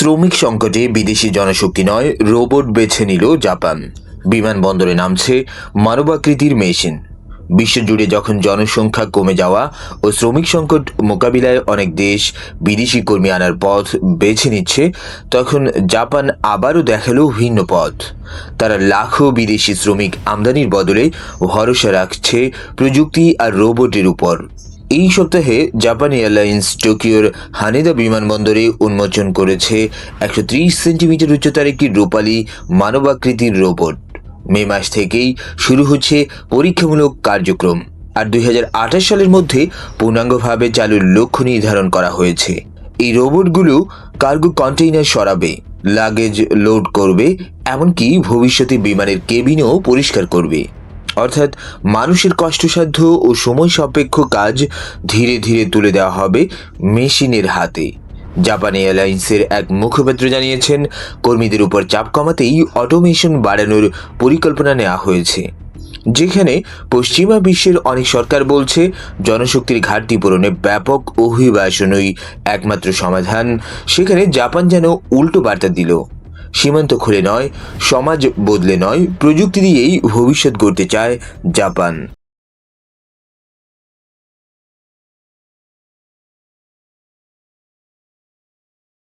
শ্রমিক সংকটে বিদেশি জনশক্তি নয়, রোবট বেছে নিল জাপান। বিমানবন্দরে নামছে মানবাকৃতির মেশিন। বিশ্বজুড়ে যখন জনসংখ্যা কমে যাওয়া ও শ্রমিক সংকট মোকাবিলায় অনেক দেশ বিদেশি কর্মী আনার পথ বেছে নিচ্ছে, তখন জাপান আবারও দেখালো ভিন্ন পথ। তারা লাখো বিদেশি শ্রমিক আমদানির বদলে ভরসা রাখছে প্রযুক্তি আর রোবটের উপর। এই সপ্তাহে জাপান এয়ারলাইন্স টোকিওর হানেদা বিমানবন্দরে উন্মোচন করেছে 130 সেন্টিমিটার উচ্চতার একটি রূপালী মানবাকৃতির রোবট। মে মাস থেকেই শুরু হচ্ছে পরীক্ষামূলক কার্যক্রম, আর 2028 সালের মধ্যে পূর্ণাঙ্গভাবে চালুর লক্ষ্য নির্ধারণ করা হয়েছে। এই রোবটগুলো কার্গো কন্টেইনার সরাবে, লাগেজ লোড করবে, এমনকি ভবিষ্যতে বিমানের কেবিনও পরিষ্কার করবে। অর্থাৎ মানুষের কষ্টসাধ্য ও সময় সাপেক্ষ কাজ ধীরে ধীরে তুলে দেওয়া হবে মেশিনের হাতে। জাপান এয়ারলাইন্সের এক মুখপাত্র জানিয়েছেন, কর্মীদের উপর চাপ কমাতেই অটোমেশন বাড়ানোর পরিকল্পনা নেওয়া হয়েছে। যেখানে পশ্চিমা বিশ্বের অনেক সরকার বলছে জনশক্তির ঘাটতি পূরণে ব্যাপক অভিবাসনই একমাত্র সমাধান, সেখানে জাপান যেন উল্টো বার্তা দিল। সীমান্ত খুলে নয়, সমাজ বদলে নয়, প্রযুক্তি দিয়েই ভবিষ্যৎ গড়তে চায় জাপান।